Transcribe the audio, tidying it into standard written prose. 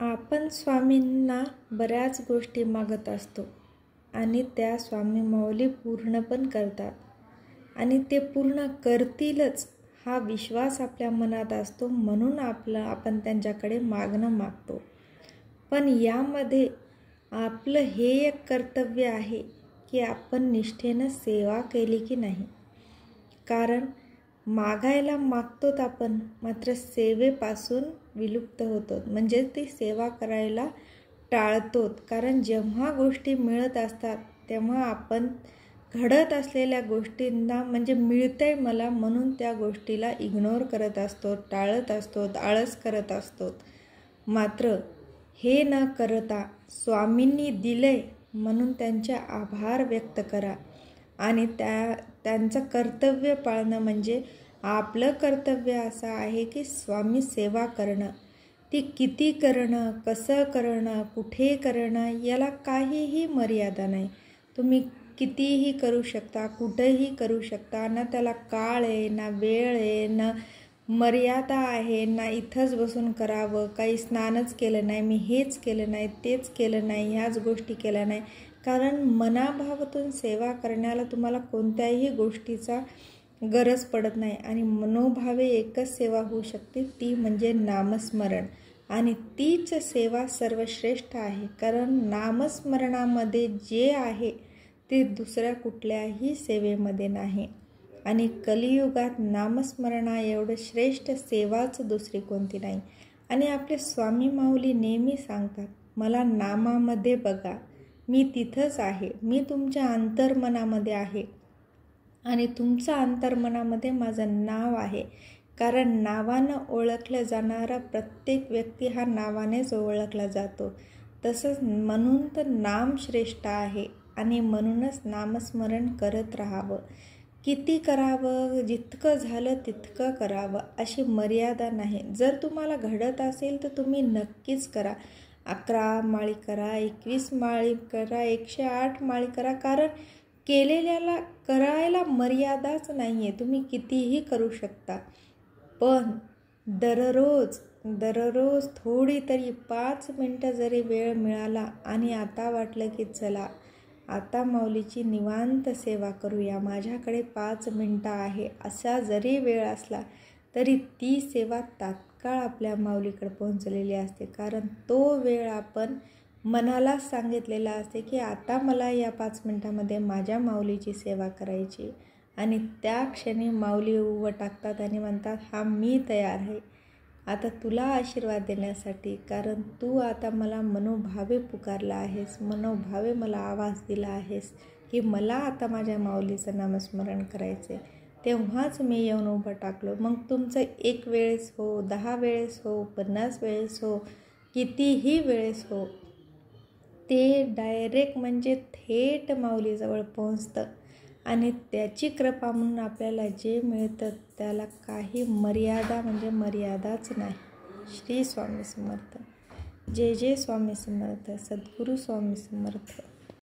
आपण स्वामींना बऱ्याच गोष्टी मागत असतो आणि त्या स्वामी माऊली पूर्ण पण करतात आणि ते पूर्ण करतीलच हा विश्वास आपल्या मनात असतो, म्हणून आपण त्यांच्याकडे मागणं मागतो. पण यामध्ये आपलं हे एक कर्तव्य आहे की आपण निष्ठेनं सेवा केली की नाही. कारण मागायला मागतोत आपण, मात्र सेवेपासून विलुप्त होतो, म्हणजे ती सेवा करायला टाळतोत. कारण जेव्हा गोष्टी मिळत असतात तेव्हा आपण घडत असलेल्या गोष्टींना म्हणजे मिळतंय मला म्हणून त्या गोष्टीला इग्नोर करत असतो, टाळत असतो, आळस करत असतो. मात्र हे न करता स्वामींनी दिले म्हणून त्यांचे आभार व्यक्त करा आणि त्यांचं कर्तव्य पाळणं म्हणजे आपलं कर्तव्य असं आहे की स्वामी सेवा करणं. ती किती करणं, कसं करणं, कुठे करणं याला काहीही मर्यादा नाही. तुम्ही कितीही करू शकता, कुठंही करू शकता. ना त्याला काळ आहे, ना वेळ आहे, ना मर्यादा आहे, ना इथंच बसून करावं, काही स्नानच केलं नाही, मी हेच केलं नाही, तेच केलं नाही, ह्याच गोष्टी केल्या नाही. कारण मनाभावातून सेवा करण्याला तुम्हाला कोणत्याही गोष्टीचा गरज पडत नाही आणि मनोभावे एकच सेवा होऊ शकते, ती म्हणजे नामस्मरण. आणि तीच सेवा सर्वश्रेष्ठ आहे. कारण नामस्मरणामध्ये जे आहे ते दुसऱ्या कुठल्याही सेवेमध्ये नाही. आणि कलियुगात नामस्मरणा एवढं श्रेष्ठ सेवाच दुसरी कोणती नाही. आणि आपले स्वामी माऊली नेहमी सांगतात, मला नामामध्ये बघा, मी तिथंच आहे, मी तुमच्या अंतर्मनामध्ये आहे आणि तुमच्या अंतर्मनामध्ये माझं नाव आहे. कारण नावानं ओळखलं जाणारा प्रत्येक व्यक्ती हा नावानेच ओळखला जातो. तसंच म्हणून तर नाम श्रेष्ठ आहे आणि म्हणूनच नामस्मरण करत राहावं. किती करावं, जितकं झालं तितकं करावं अशी मर्यादा नाही. जर तुम्हाला घडत असेल तर तुम्ही नक्कीच करा. 11 माळी करा, 21 माळी करा, 108 माळी करा. कारण केलेल्याला करायला मर्यादाच नाही आहे. तुम्ही कितीही करू शकता. पण दररोज थोडी तरी 5 मिनटं जरी वेळ मिळाला आणि आता वाटलं की चला आता माऊलीची निवांत सेवा करूया, माझ्याकडे 5 मिनटं आहे, असा जरी वेळ असला तरी ती सेवा तात्काळ आपल्या माऊलीकडे पोहोचलेली असते. कारण तो वेळ आपण मनाला सांगितलेला असते की आता मला या 5 मिनटामध्ये माझ्या माऊलीची सेवा करायची. आणि त्या क्षणी माऊली उभं टाकतात आणि म्हणतात, हा मी तयार आहे आता तुला आशीर्वाद देण्यासाठी. कारण तू आता मला मनोभावे पुकारला आहेस, मनोभावे मला आवाज दिला आहेस की मला आता माझ्या माऊलीचं नामस्मरण करायचे. तेव्हाच मी येऊन उभं टाकलो. मग तुमचं 1 वेळेस हो, 10 वेळेस हो, 50 वेळेस हो, कितीही वेळेस हो, ते डायरेक्ट म्हणजे थेट माऊलीजवळ पोहोचतं. आणि त्याची कृपा म्हणून आपल्याला जे मिळतं त्याला काही मर्यादा म्हणजे मर्यादाच नाही. श्री स्वामी समर्थ. जय जय स्वामी समर्थ. सद्गुरू स्वामी समर्थ.